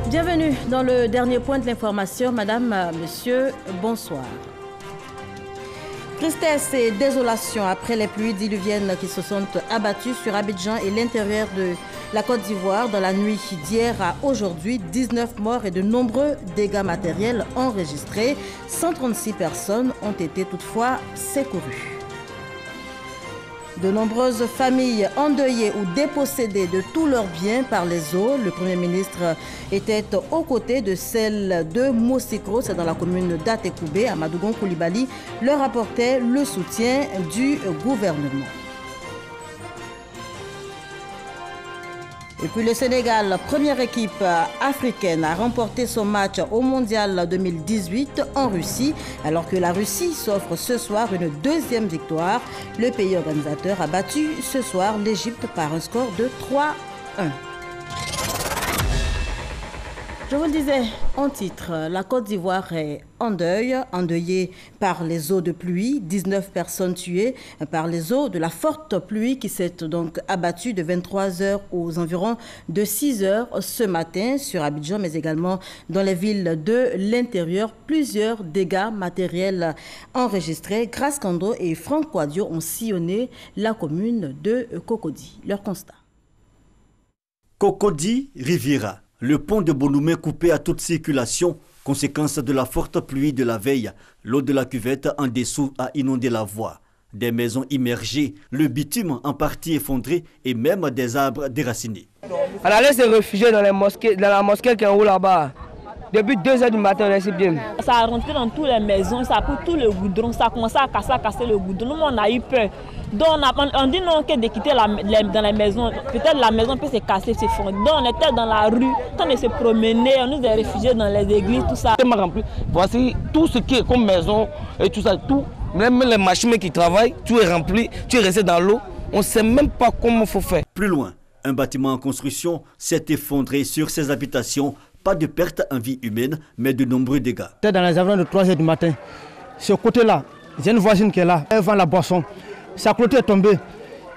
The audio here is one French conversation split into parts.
Bienvenue dans le dernier point de l'information. Madame, monsieur, bonsoir. Tristesse et désolation après les pluies diluviennes qui se sont abattues sur Abidjan et l'intérieur de la Côte d'Ivoire dans la nuit d'hier à aujourd'hui. 19 morts et de nombreux dégâts matériels enregistrés. 136 personnes ont été toutefois secourues. De nombreuses familles endeuillées ou dépossédées de tous leurs biens par les eaux. Le Premier ministre était aux côtés de celle de Moussikro, c'est dans la commune d'Atekoubé. Amadougon Koulibaly leur apportait le soutien du gouvernement. Et puis le Sénégal, première équipe africaine, a remporté son match au Mondial 2018 en Russie. Alors que la Russie s'offre ce soir une deuxième victoire, le pays organisateur a battu ce soir l'Égypte par un score de 3-1. Je vous le disais en titre, la Côte d'Ivoire est en deuil, endeuillée par les eaux de pluie, 19 personnes tuées par les eaux de la forte pluie qui s'est donc abattue de 23h aux environs de 6h ce matin sur Abidjan, mais également dans les villes de l'intérieur. Plusieurs dégâts matériels enregistrés. Grace Kando et Franck Kouadio ont sillonné la commune de Cocody. Leur constat. Cocody, Riviera. Le pont de Bonoumé coupé à toute circulation, conséquence de la forte pluie de la veille. L'eau de la cuvette en dessous a inondé la voie. Des maisons immergées, le bitume en partie effondré et même des arbres déracinés. On allait se réfugier dans la mosquée qui est en haut là-bas. Depuis 2h du matin, on est ici bien. Ça a rentré dans toutes les maisons, ça a pris tout le goudron, ça a commencé à casser le goudron. Nous, on a eu peur. Donc on dit non que de quitter dans les maisons, peut-être la maison peut se casser, s'effondrer. Donc on était dans la rue, en train de se promener, on nous est réfugiés dans les églises, tout ça. Voici tout ce qui est comme maison et tout ça, tout. Même les machines qui travaillent, tout est rempli, tu es resté dans l'eau. On ne sait même pas comment il faut faire. Plus loin, un bâtiment en construction s'est effondré sur ses habitations. Pas de perte en vie humaine, mais de nombreux dégâts. Dans les environs de 3h du matin, ce côté-là, j'ai une voisine qui est là, elle vend la boisson. Sa clôture est tombée,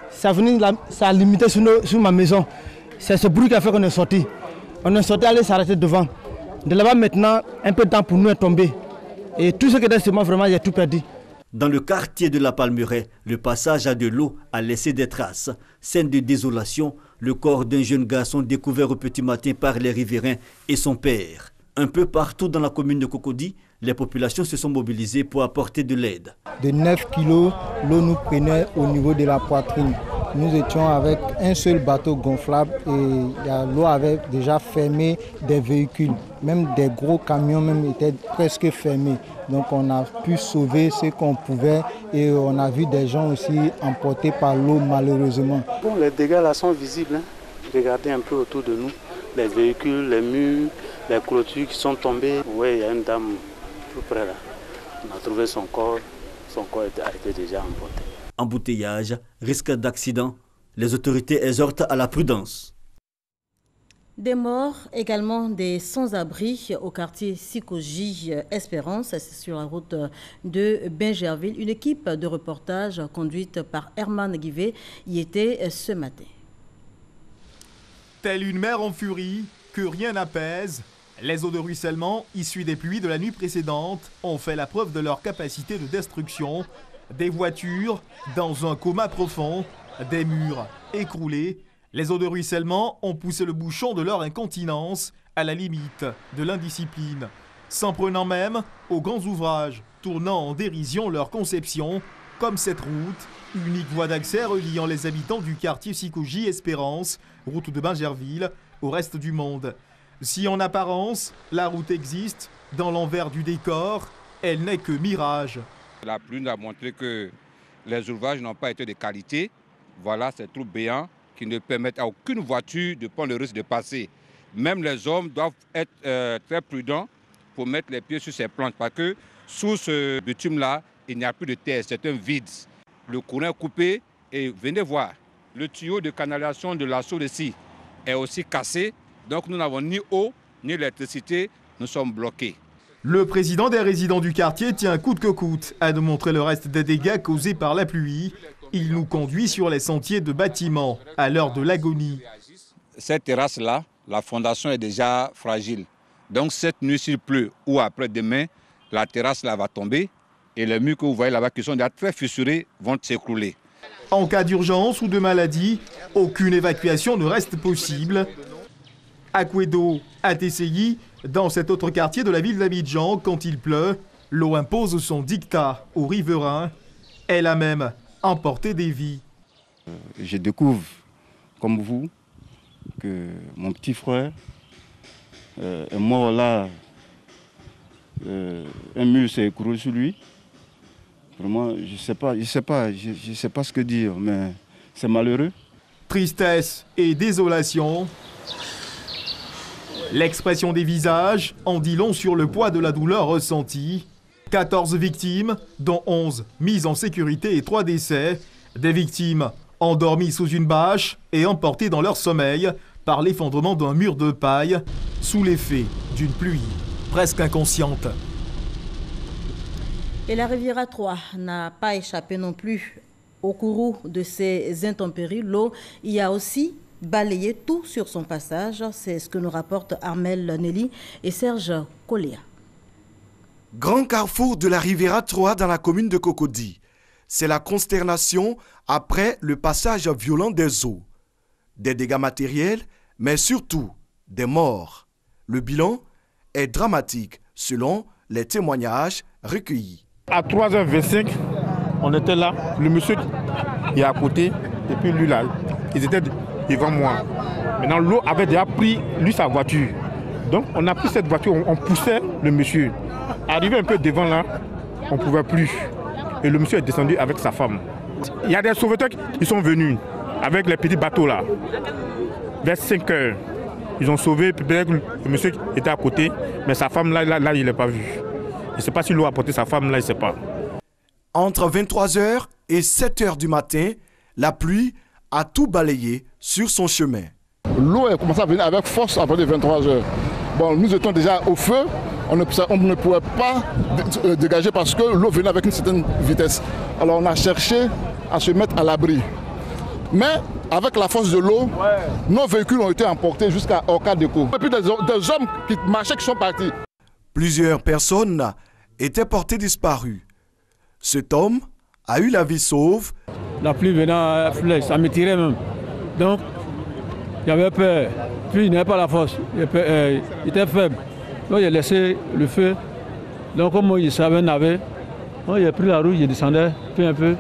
ça a limité sur ma maison. C'est ce bruit qui a fait qu'on est sorti. On est sorti aller s'arrêter devant. De là-bas maintenant, un peu de temps pour nous est tombé. Et tout ce qui était sur moi, vraiment, j'ai tout perdu. Dans le quartier de la Palmeraie, le passage à de l'eau a laissé des traces. Scène de désolation, le corps d'un jeune garçon découvert au petit matin par les riverains et son père. Un peu partout dans la commune de Cocody, les populations se sont mobilisées pour apporter de l'aide. De 9 kilos, l'eau nous prenait au niveau de la poitrine. Nous étions avec un seul bateau gonflable et l'eau avait déjà fermé des véhicules. Même des gros camions même étaient presque fermés. Donc on a pu sauver ce qu'on pouvait et on a vu des gens aussi emportés par l'eau malheureusement. Bon, les dégâts là sont visibles. Hein. Regardez un peu autour de nous. Les véhicules, les murs, les clôtures qui sont tombées. Oui, il y a une dame tout près là. On a trouvé son corps a été déjà emporté. Embouteillage, risque d'accident, les autorités exhortent à la prudence. Des morts, également des sans-abri au quartier Sikoji Espérance, sur la route de Bingerville. Une équipe de reportage conduite par Herman Guivet y était ce matin. Telle une mer en furie, que rien n'apaise, les eaux de ruissellement issues des pluies de la nuit précédente ont fait la preuve de leur capacité de destruction. Des voitures dans un coma profond, des murs écroulés. Les eaux de ruissellement ont poussé le bouchon de leur incontinence à la limite de l'indiscipline, s'en prenant même aux grands ouvrages, tournant en dérision leur conception, comme cette route, unique voie d'accès reliant les habitants du quartier Sikoji Espérance, route de Bingerville, au reste du monde. Si en apparence, la route existe, dans l'envers du décor, elle n'est que mirage. La pluie nous a montré que les ouvrages n'ont pas été de qualité. Voilà, ces trous béants qui ne permettent à aucune voiture de prendre le risque de passer. Même les hommes doivent être très prudents pour mettre les pieds sur ces planches parce que sous ce bitume-là, il n'y a plus de terre, c'est un vide. Le courant est coupé et venez voir, le tuyau de canalisation de la Soureci est aussi cassé. Donc nous n'avons ni eau ni électricité, nous sommes bloqués. Le président des résidents du quartier tient coûte que coûte à nous montrer le reste des dégâts causés par la pluie. Il nous conduit sur les sentiers de bâtiments à l'heure de l'agonie. Cette terrasse-là, la fondation est déjà fragile. Donc cette nuit, s'il pleut ou après-demain, la terrasse là va tomber et les murs que vous voyez là-bas qui sont déjà très fissurés vont s'écrouler. En cas d'urgence ou de maladie, aucune évacuation ne reste possible. À Kouédo, à Tességi, dans cet autre quartier de la ville d'Abidjan, quand il pleut, l'eau impose son dictat aux riverains. Elle a même emporté des vies. Je découvre, comme vous, que mon petit frère est mort là. Un mur s'est écroulé sur lui. Vraiment, je sais pas ce que dire, mais c'est malheureux. Tristesse et désolation. L'expression des visages en dit long sur le poids de la douleur ressentie. 14 victimes, dont 11 mises en sécurité et 3 décès. Des victimes endormies sous une bâche et emportées dans leur sommeil par l'effondrement d'un mur de paille sous l'effet d'une pluie presque inconsciente. Et la Riviera 3 n'a pas échappé non plus au courroux de ces intempéries. L'eau y a aussi balayé tout sur son passage. C'est ce que nous rapportent Armel Nelly et Serge Coléa. Grand carrefour de la Riviera 3 dans la commune de Cocody. C'est la consternation après le passage violent des eaux. Des dégâts matériels, mais surtout des morts. Le bilan est dramatique selon les témoignages recueillis. À 3h25, on était là, le monsieur est à côté, et puis lui là, ils étaient devant moi. Maintenant, l'eau avait déjà pris, lui, sa voiture. Donc, on a pris cette voiture, on poussait le monsieur. Arrivé un peu devant là, on ne pouvait plus. Et le monsieur est descendu avec sa femme. Il y a des sauveteurs qui sont venus avec les petits bateaux là, vers 5h. Ils ont sauvé, peut-être le monsieur était à côté, mais sa femme là il ne l'a pas vu. Je ne sais pas si l'eau a porté sa femme là, il ne sait pas. Entre 23h et 7h du matin, la pluie a tout balayé sur son chemin. L'eau a commencé à venir avec force après les 23h. Bon, nous étions déjà au feu, on ne pouvait pas dégager parce que l'eau venait avec une certaine vitesse. Alors on a cherché à se mettre à l'abri. Mais avec la force de l'eau, nos véhicules ont été emportés jusqu'à Orcadeco. Et puis des hommes qui marchaient qui sont partis. Plusieurs personnes étaient portées disparues. Cet homme a eu la vie sauve. La pluie venant, ça me tirait même. Donc, j'avais peur. Puis il n'avait pas la force. Il était faible. Donc, il a laissé le feu. Donc, comme il savait nager, il a pris la roue, il descendait peu un peu.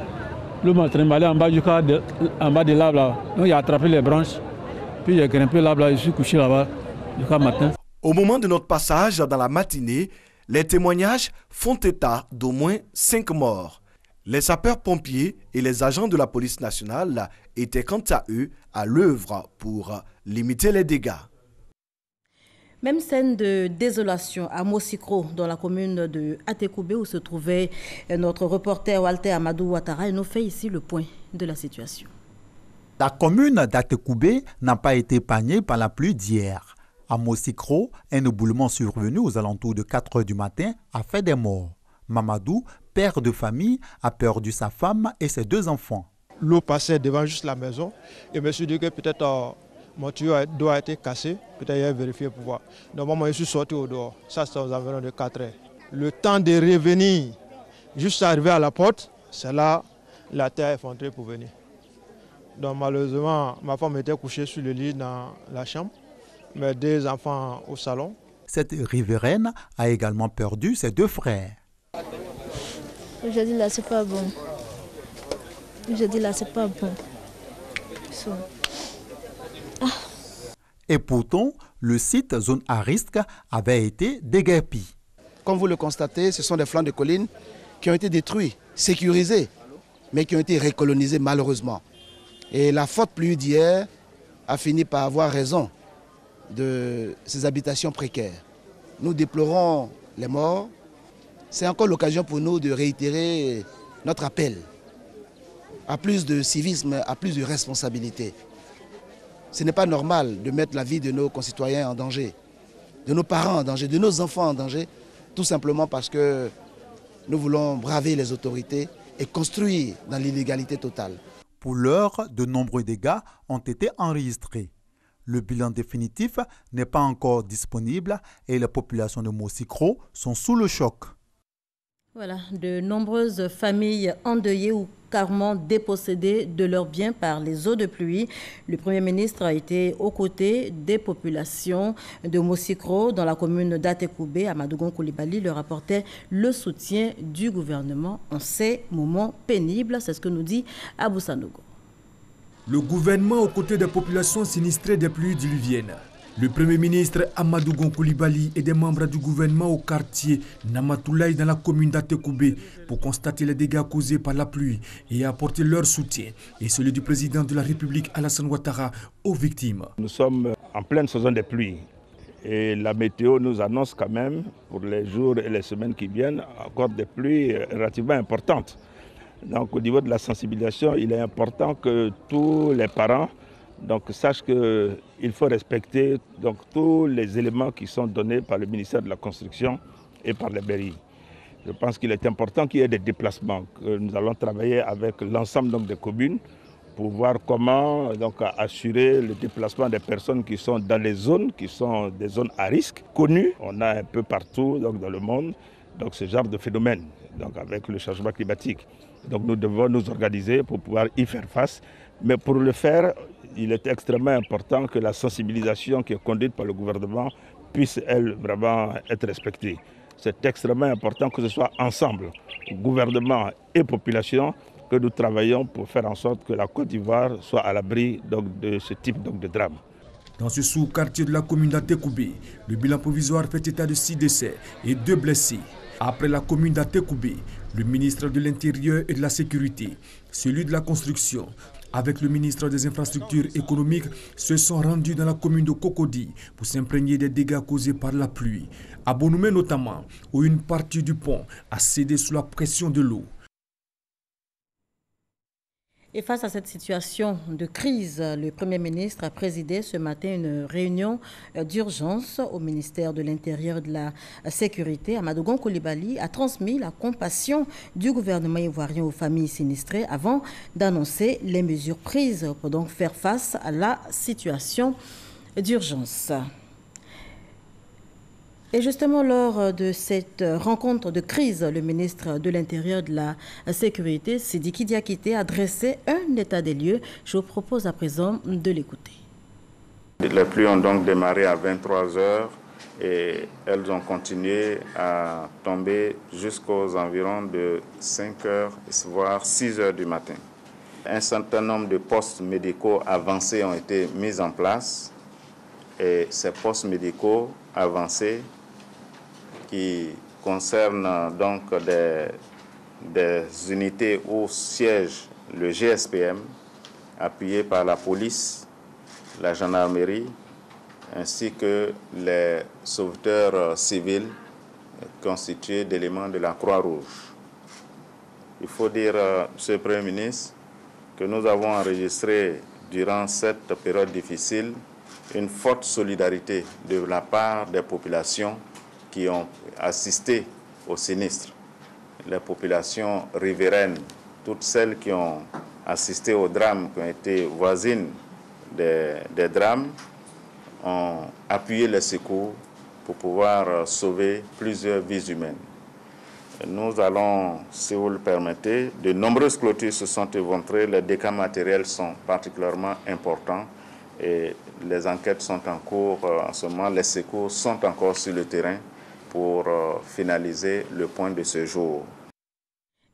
L'eau m'a traîné en bas du cadre, en bas de l'arbre là. Donc, il a attrapé les branches. Puis il a grimpé l'arbre là, je suis couché là-bas jusqu'à matin. Au moment de notre passage dans la matinée, les témoignages font état d'au moins 5 morts. Les sapeurs-pompiers et les agents de la police nationale étaient quant à eux à l'œuvre pour limiter les dégâts. Même scène de désolation à Mosikro, dans la commune de Atekoubé, où se trouvait notre reporter Walter Amadou Ouattara, et nous fait ici le point de la situation. La commune d'Atekoubé n'a pas été épargnée par la pluie d'hier. À Mosikro, un éboulement survenu aux alentours de 4 h du matin a fait des morts. Mamadou, père de famille, a perdu sa femme et ses 2 enfants. L'eau passait devant juste la maison et je me suis dit que peut-être mon tuyau d'eau a été cassé. Peut-être j'ai vérifié pour voir. Donc moi je suis sorti au dehors. Ça c'est aux environs de 4 h. Le temps de revenir, juste arriver à la porte, c'est là la terre est effondrée pour venir. Donc malheureusement, ma femme était couchée sur le lit dans la chambre. Mes 2 enfants au salon. Cette riveraine a également perdu ses 2 frères. Aujourd'hui là c'est pas bon. Aujourd'hui là c'est pas bon. Et pourtant, le site zone à risque avait été déguerpi. Comme vous le constatez, ce sont des flancs de collines qui ont été détruits, sécurisés, mais qui ont été recolonisés malheureusement. Et la forte pluie d'hier a fini par avoir raison de ces habitations précaires. Nous déplorons les morts. C'est encore l'occasion pour nous de réitérer notre appel à plus de civisme, à plus de responsabilité. Ce n'est pas normal de mettre la vie de nos concitoyens en danger, de nos parents en danger, de nos enfants en danger, tout simplement parce que nous voulons braver les autorités et construire dans l'illégalité totale. Pour l'heure, de nombreux dégâts ont été enregistrés. Le bilan définitif n'est pas encore disponible et les populations de Mosikro sont sous le choc. Voilà, de nombreuses familles endeuillées ou carrément dépossédées de leurs biens par les eaux de pluie. Le Premier ministre a été aux côtés des populations de Mosikro dans la commune d'Atekoubé. Amadougon Koulibaly leur apportait le soutien du gouvernement en ces moments pénibles. C'est ce que nous dit Abou Sanogo. Le gouvernement aux côtés des populations sinistrées des pluies diluviennes. Le Premier ministre Amadougon Koulibaly et des membres du gouvernement au quartier Namatoulaye dans la commune d'Atekoubé pour constater les dégâts causés par la pluie et apporter leur soutien et celui du président de la République Alassane Ouattara aux victimes. Nous sommes en pleine saison des pluies et la météo nous annonce quand même pour les jours et les semaines qui viennent encore des pluies relativement importantes. Donc au niveau de la sensibilisation, il est important que tous les parents sachent qu'il faut respecter tous les éléments qui sont donnés par le ministère de la Construction et par les mairies. Je pense qu'il est important qu'il y ait des déplacements, que nous allons travailler avec l'ensemble des communes pour voir comment assurer le déplacement des personnes qui sont dans les zones, qui sont des zones à risque, connues. On a un peu partout dans le monde ce genre de phénomène avec le changement climatique. Donc nous devons nous organiser pour pouvoir y faire face. Mais pour le faire, il est extrêmement important que la sensibilisation qui est conduite par le gouvernement puisse, elle, vraiment être respectée. C'est extrêmement important que ce soit ensemble, gouvernement et population, que nous travaillons pour faire en sorte que la Côte d'Ivoire soit à l'abri de ce type de drame. Dans ce sous-quartier de la commune d'Atekoubé, le bilan provisoire fait état de 6 décès et 2 blessés. Après la commune d'Atekoubé, le ministre de l'Intérieur et de la Sécurité, celui de la Construction, avec le ministre des Infrastructures économiques, se sont rendus dans la commune de Cocody pour s'imprégner des dégâts causés par la pluie. À Bonoumé notamment, où une partie du pont a cédé sous la pression de l'eau. Et face à cette situation de crise, le Premier ministre a présidé ce matin une réunion d'urgence au ministère de l'Intérieur et de la Sécurité. Amadougon Koulibaly a transmis la compassion du gouvernement ivoirien aux familles sinistrées avant d'annoncer les mesures prises pour donc faire face à la situation d'urgence. Et justement, lors de cette rencontre de crise, le ministre de l'Intérieur et de la Sécurité, Sidiki Diakité, a dressé un état des lieux. Je vous propose à présent de l'écouter. Les pluies ont donc démarré à 23 h et elles ont continué à tomber jusqu'aux environs de 5 h, voire 6 h du matin. Un certain nombre de postes médicaux avancés ont été mis en place et ces postes médicaux avancés qui concernent donc des unités où siège le GSPM, appuyé par la police, la gendarmerie, ainsi que les sauveteurs civils constitués d'éléments de la Croix-Rouge. Il faut dire, Monsieur le Premier ministre, que nous avons enregistré durant cette période difficile une forte solidarité de la part des populations qui ont assisté au sinistre. Les populations riveraines, toutes celles qui ont assisté aux drames, qui ont été voisines des drames, ont appuyé les secours pour pouvoir sauver plusieurs vies humaines. Nous allons, si vous le permettez, de nombreuses clôtures se sont éventrées, les dégâts matériels sont particulièrement importants et les enquêtes sont en cours en ce moment, les secours sont encore sur le terrain pour finaliser le point de ce jour.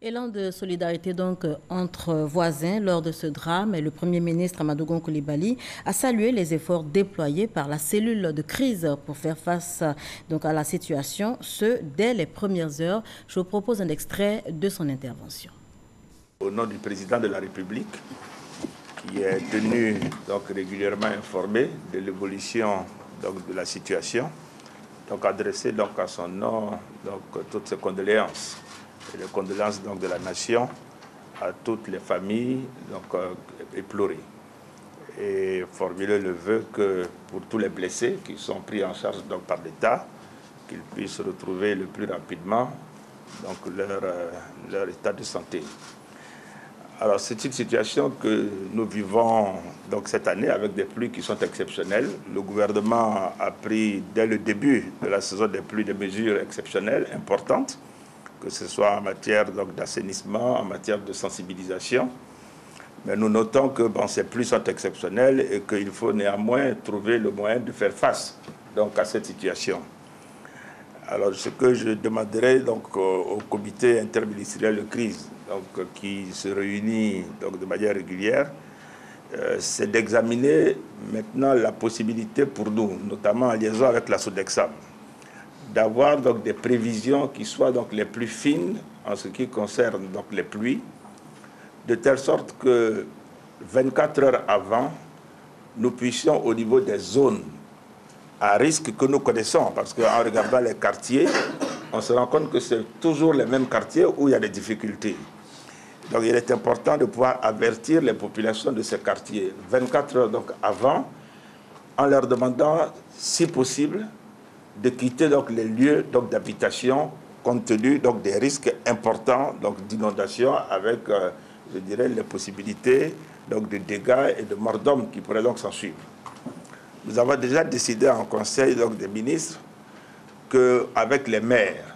Élan de solidarité donc entre voisins lors de ce drame, et le Premier ministre Amadougon Koulibaly a salué les efforts déployés par la cellule de crise pour faire face donc à la situation, ce dès les premières heures. Je vous propose un extrait de son intervention. Au nom du président de la République, qui est tenu donc régulièrement informé de l'évolution de la situation, donc adresser donc à son nom donc toutes ses condoléances et les condoléances donc de la nation à toutes les familles donc éplorées et formuler le vœu que pour tous les blessés qui sont pris en charge donc par l'État, qu'ils puissent retrouver le plus rapidement donc leur état de santé. Alors c'est une situation que nous vivons donc cette année avec des pluies qui sont exceptionnelles. Le gouvernement a pris dès le début de la saison des pluies des mesures exceptionnelles importantes, que ce soit en matière d'assainissement, en matière de sensibilisation. Mais nous notons que ces pluies sont exceptionnelles et qu'il faut néanmoins trouver le moyen de faire face donc, à cette situation. Alors ce que je demanderai donc, au comité interministériel de crise donc, qui se réunit donc, de manière régulière, c'est d'examiner maintenant la possibilité pour nous, notamment en liaison avec la Sodexam, d'avoir donc des prévisions qui soient donc les plus fines en ce qui concerne donc les pluies, de telle sorte que 24 heures avant, nous puissions au niveau des zones à risque que nous connaissons, parce qu'en regardant les quartiers, on se rend compte que c'est toujours les mêmes quartiers où il y a des difficultés. Donc il est important de pouvoir avertir les populations de ces quartiers 24 heures donc, avant, en leur demandant, si possible, de quitter donc, les lieux d'habitation compte tenu donc, des risques importants d'inondation avec, je dirais, les possibilités donc, de dégâts et de morts d'hommes qui pourraient donc s'en suivre. Nous avons déjà décidé en Conseil donc, des ministres qu'avec les maires,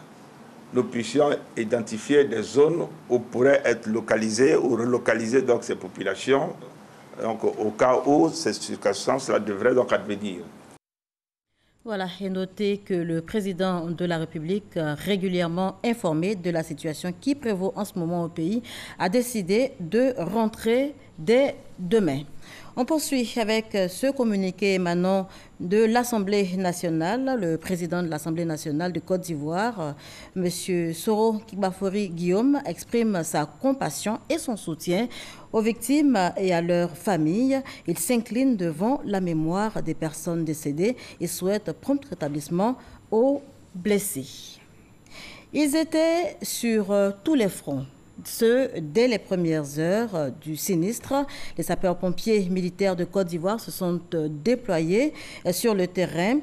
nous puissions identifier des zones où pourraient être localisées ou relocaliser donc, ces populations donc, au cas où ces circonstances-là devraient donc advenir. Voilà, et notez que le président de la République, régulièrement informé de la situation qui prévaut en ce moment au pays, a décidé de rentrer dès demain. On poursuit avec ce communiqué émanant de l'Assemblée nationale. Le président de l'Assemblée nationale de Côte d'Ivoire, M. Soro Kibafori Guillaume, exprime sa compassion et son soutien aux victimes et à leurs familles. Il s'incline devant la mémoire des personnes décédées et souhaite prompt rétablissement aux blessés. Ils étaient sur tous les fronts. Dès les premières heures du sinistre, les sapeurs-pompiers militaires de Côte d'Ivoire se sont déployés sur le terrain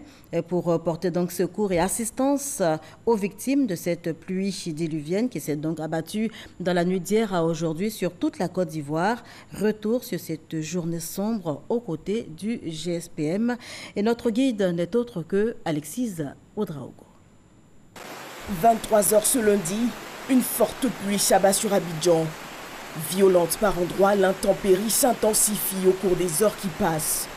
pour porter donc secours et assistance aux victimes de cette pluie diluvienne qui s'est donc abattue dans la nuit d'hier à aujourd'hui sur toute la Côte d'Ivoire. Retour sur cette journée sombre aux côtés du GSPM. Et notre guide n'est autre que Alexis Oudraogo. 23h ce lundi. Une forte pluie s'abat sur Abidjan. Violente par endroits, l'intempérie s'intensifie au cours des heures qui passent.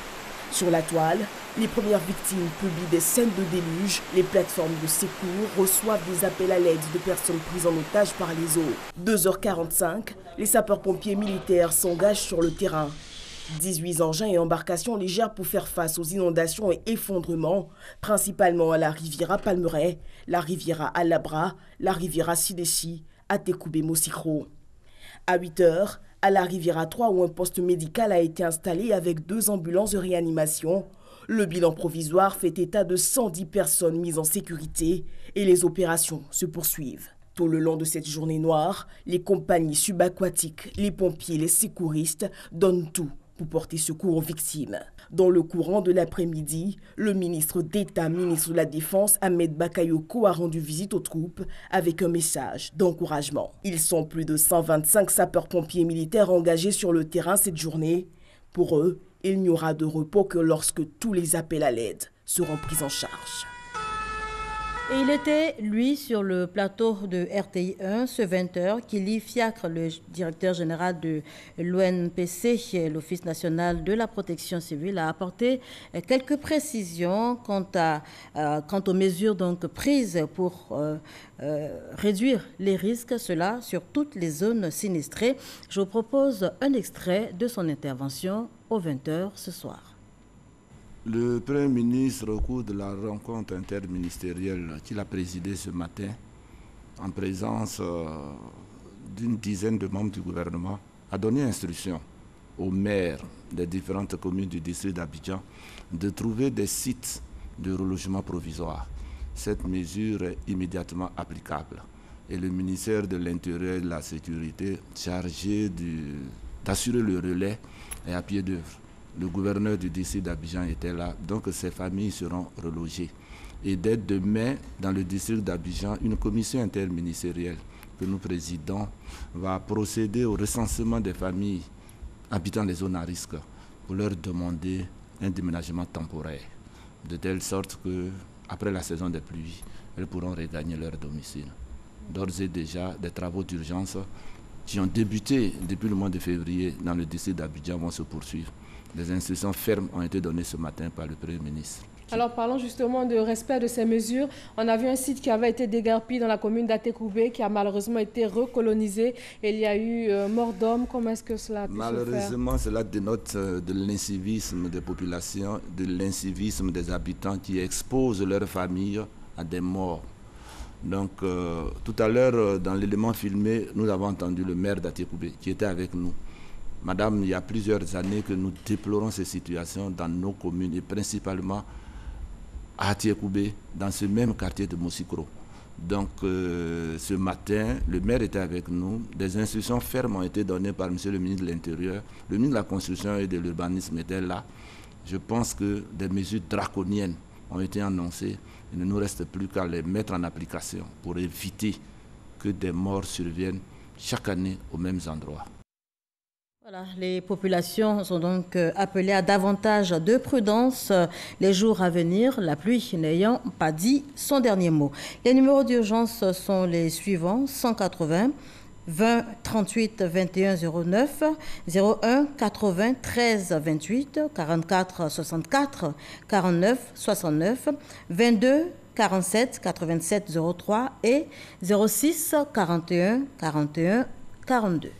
Sur la toile, les premières victimes publient des scènes de déluge. Les plateformes de secours reçoivent des appels à l'aide de personnes prises en otage par les eaux. 2h45, les sapeurs-pompiers militaires s'engagent sur le terrain. 18 engins et embarcations légères pour faire face aux inondations et effondrements, principalement à la Riviera Palmeraie, la Riviera Alabra, la Riviera Sidessi, à Tekoubé-Mosikro. À 8h, à la Riviera 3 où un poste médical a été installé avec 2 ambulances de réanimation, le bilan provisoire fait état de 110 personnes mises en sécurité et les opérations se poursuivent. Tout le long de cette journée noire, les compagnies subaquatiques, les pompiers, les secouristes donnent tout pour porter secours aux victimes. Dans le courant de l'après-midi, le ministre d'État, ministre de la Défense, Ahmed Bakayoko, a rendu visite aux troupes avec un message d'encouragement. Ils sont plus de 125 sapeurs-pompiers militaires engagés sur le terrain cette journée. Pour eux, il n'y aura de repos que lorsque tous les appels à l'aide seront pris en charge. Et il était, lui, sur le plateau de RTI 1 ce 20h, Kili Fiacre, le directeur général de l'ONPC, l'Office national de la protection civile, a apporté quelques précisions quant aux mesures donc prises pour réduire les risques, cela sur toutes les zones sinistrées. Je vous propose un extrait de son intervention au 20h ce soir. Le Premier ministre, au cours de la rencontre interministérielle qu'il a présidée ce matin, en présence d'une dizaine de membres du gouvernement, a donné instruction aux maires des différentes communes du district d'Abidjan de trouver des sites de relogement provisoire. Cette mesure est immédiatement applicable. Et le ministère de l'Intérieur et de la Sécurité, chargé d'assurer le relais, est à pied d'œuvre. Le gouverneur du district d'Abidjan était là, donc ces familles seront relogées. Et dès demain, dans le district d'Abidjan, une commission interministérielle que nous présidons va procéder au recensement des familles habitant les zones à risque pour leur demander un déménagement temporaire, de telle sorte que après la saison des pluies, elles pourront regagner leur domicile. D'ores et déjà, des travaux d'urgence qui ont débuté depuis le mois de février dans le district d'Abidjan vont se poursuivre. Des instructions fermes ont été données ce matin par le Premier ministre. Alors parlons justement de respect de ces mesures. On a vu un site qui avait été déguerpi dans la commune d'Atekoubé qui a malheureusement été recolonisé. Et il y a eu mort d'homme. Comment est-ce que cela a pu se faire? Malheureusement, cela dénote de l'incivisme des populations, de l'incivisme des habitants qui exposent leurs familles à des morts. Donc tout à l'heure, dans l'élément filmé, nous avons entendu le maire d'Atekoubé qui était avec nous. Madame, il y a plusieurs années que nous déplorons ces situations dans nos communes et principalement à Atekoubé, dans ce même quartier de Moussikro. Donc ce matin, le maire était avec nous. Des instructions fermes ont été données par M. le ministre de l'Intérieur. Le ministre de la Construction et de l'Urbanisme était là. Je pense que des mesures draconiennes ont été annoncées. Il ne nous reste plus qu'à les mettre en application pour éviter que des morts surviennent chaque année aux mêmes endroits. Voilà, les populations sont donc appelées à davantage de prudence les jours à venir, la pluie n'ayant pas dit son dernier mot. Les numéros d'urgence sont les suivants: 180 20 38 21 09, 01 80 13 28, 44 64 49 69, 22 47 87 03 et 06 41 41 42.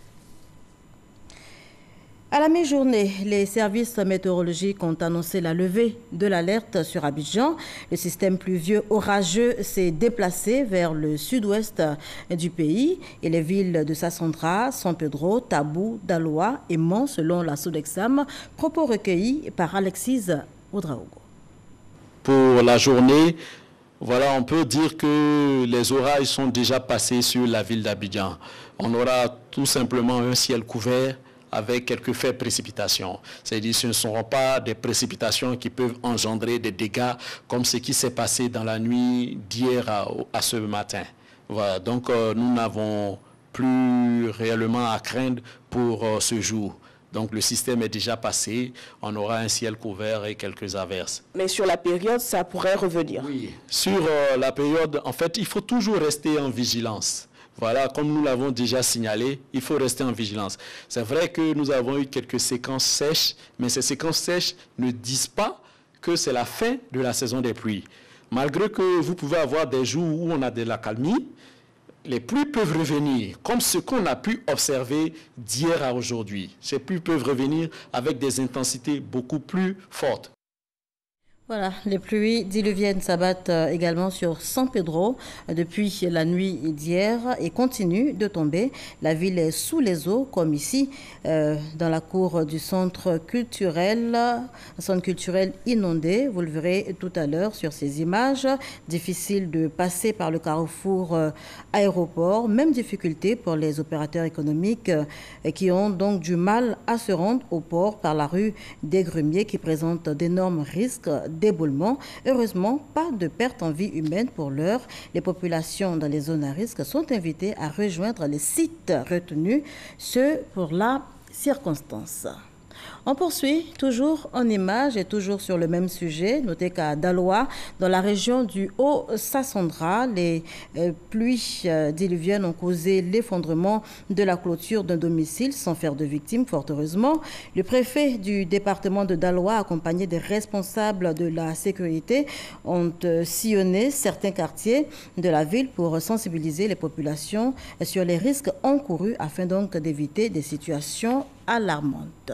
À la mi-journée, les services météorologiques ont annoncé la levée de l'alerte sur Abidjan. Le système pluvieux orageux s'est déplacé vers le sud-ouest du pays et les villes de Sassandra, San Pedro, Tabou, Daloa et Mont, selon la Sodexam. Propos recueillis par Alexis Oudraogo. Pour la journée, voilà, on peut dire que les orages sont déjà passés sur la ville d'Abidjan. On aura tout simplement un ciel couvert avec quelques faibles précipitations. C'est-à-dire que ce ne seront pas des précipitations qui peuvent engendrer des dégâts comme ce qui s'est passé dans la nuit d'hier à ce matin. Voilà, donc nous n'avons plus réellement à craindre pour ce jour. Donc le système est déjà passé, on aura un ciel couvert et quelques averses. Mais sur la période, ça pourrait revenir. Oui, sur la période, en fait, il faut toujours rester en vigilance. Voilà, comme nous l'avons déjà signalé, il faut rester en vigilance. C'est vrai que nous avons eu quelques séquences sèches, mais ces séquences sèches ne disent pas que c'est la fin de la saison des pluies. Malgré que vous pouvez avoir des jours où on a de l'accalmie, les pluies peuvent revenir, comme ce qu'on a pu observer d'hier à aujourd'hui. Ces pluies peuvent revenir avec des intensités beaucoup plus fortes. Voilà, les pluies diluviennes s'abattent également sur San Pedro depuis la nuit d'hier et continuent de tomber. La ville est sous les eaux, comme ici, dans la cour du centre culturel inondé. Vous le verrez tout à l'heure sur ces images. Difficile de passer par le carrefour aéroport. Même difficulté pour les opérateurs économiques qui ont donc du mal à se rendre au port par la rue des Grumiers qui présente d'énormes risques d'éboulement. Heureusement, pas de perte en vie humaine pour l'heure. Les populations dans les zones à risque sont invitées à rejoindre les sites retenus, ce pour la circonstance. On poursuit toujours en images et toujours sur le même sujet. Notez qu'à Daloa, dans la région du Haut-Sassandra, les pluies diluviennes ont causé l'effondrement de la clôture d'un domicile sans faire de victimes, fort heureusement. Le préfet du département de Daloa, accompagné des responsables de la sécurité, ont sillonné certains quartiers de la ville pour sensibiliser les populations sur les risques encourus afin donc d'éviter des situations alarmantes.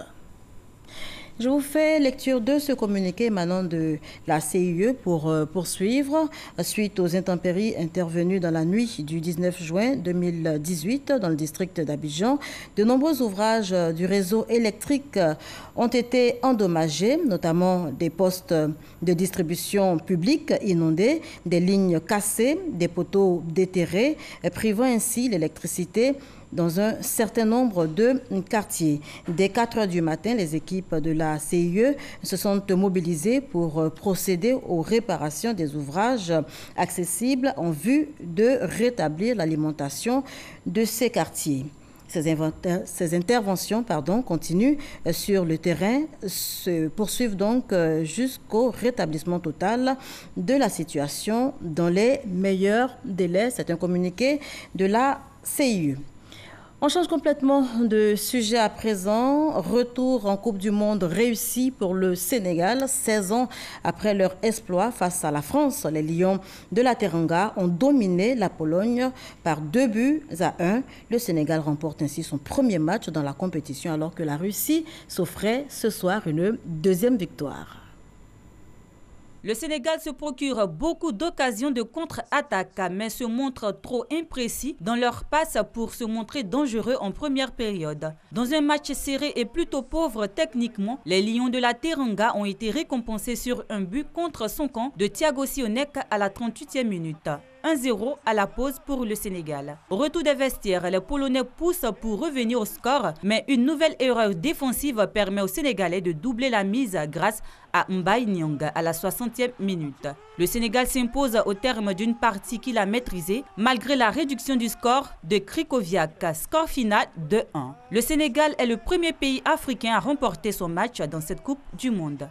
Je vous fais lecture de ce communiqué émanant de la CIE pour poursuivre. Suite aux intempéries intervenues dans la nuit du 19 juin 2018 dans le district d'Abidjan, de nombreux ouvrages du réseau électrique ont été endommagés, notamment des postes de distribution publique inondés, des lignes cassées, des poteaux déterrés, privant ainsi l'électricité dans un certain nombre de quartiers. Dès 4 heures du matin, les équipes de la CIE se sont mobilisées pour procéder aux réparations des ouvrages accessibles en vue de rétablir l'alimentation de ces quartiers. Ces interventions continuent sur le terrain, se poursuivent donc jusqu'au rétablissement total de la situation dans les meilleurs délais. C'est un communiqué de la CIU. On change complètement de sujet à présent. Retour en Coupe du Monde réussi pour le Sénégal. 16 ans après leur exploit face à la France, les Lions de la Teranga ont dominé la Pologne par 2-1. Le Sénégal remporte ainsi son premier match dans la compétition alors que la Russie s'offrait ce soir une deuxième victoire. Le Sénégal se procure beaucoup d'occasions de contre-attaque, mais se montre trop imprécis dans leurs passes pour se montrer dangereux en première période. Dans un match serré et plutôt pauvre techniquement, les Lions de la Teranga ont été récompensés sur un but contre son camp de Thiago Sionek à la 38e minute. 1-0 à la pause pour le Sénégal. Au retour des vestiaires, les Polonais poussent pour revenir au score, mais une nouvelle erreur défensive permet aux Sénégalais de doubler la mise grâce à Mbaye Nyang à la 60e minute. Le Sénégal s'impose au terme d'une partie qu'il a maîtrisée, malgré la réduction du score de Krikoviak, score final 2-1. Le Sénégal est le premier pays africain à remporter son match dans cette Coupe du Monde.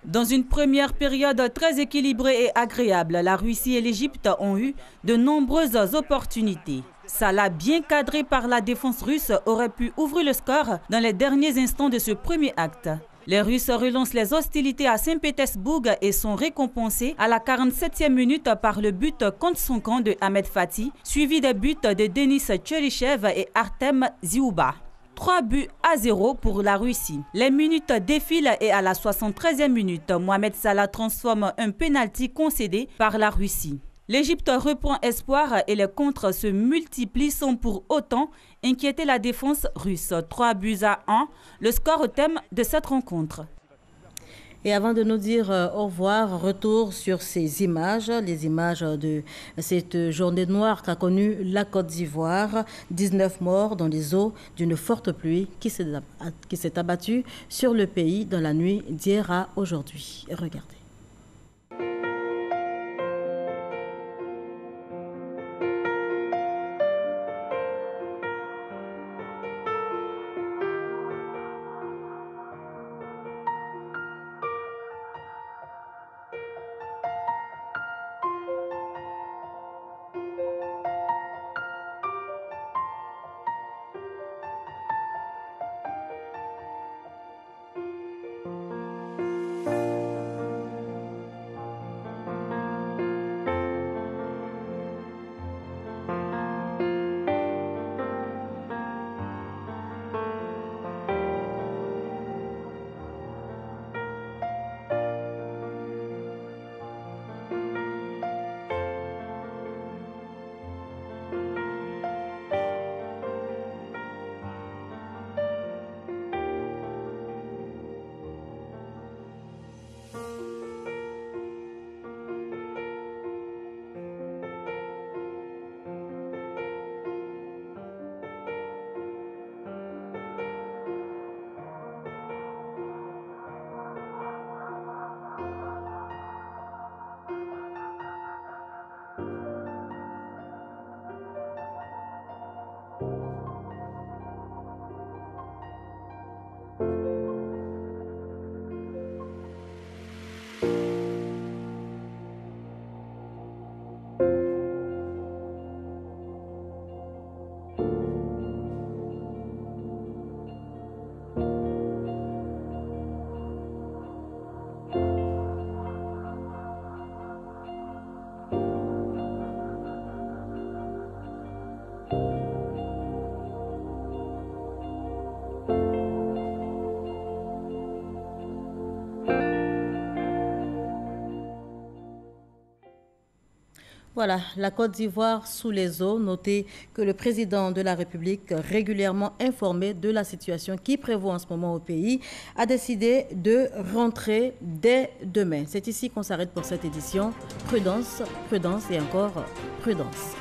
Dans une première période très équilibrée et agréable, la Russie et l'Égypte ont eu de nombreuses opportunités. Salah, bien cadré par la défense russe, aurait pu ouvrir le score dans les derniers instants de ce premier acte. Les Russes relancent les hostilités à Saint-Pétersbourg et sont récompensés à la 47e minute par le but contre son camp de Ahmed Fatih, suivi des buts de Denis Tcherichev et Artem Ziouba. 3-0 pour la Russie. Les minutes défilent et à la 73e minute, Mohamed Salah transforme un pénalty concédé par la Russie. L'Égypte reprend espoir et les contres se multiplient sans pour autant inquiéter la défense russe. 3-1, le score au thème de cette rencontre. Et avant de nous dire au revoir, retour sur ces images, les images de cette journée noire qu'a connue la Côte d'Ivoire. 19 morts dans les eaux d'une forte pluie qui s'est abattue sur le pays dans la nuit d'hier à aujourd'hui. Regardez. Voilà, la Côte d'Ivoire sous les eaux. Notez que le président de la République, régulièrement informé de la situation qui prévaut en ce moment au pays, a décidé de rentrer dès demain. C'est ici qu'on s'arrête pour cette édition. Prudence, prudence et encore prudence.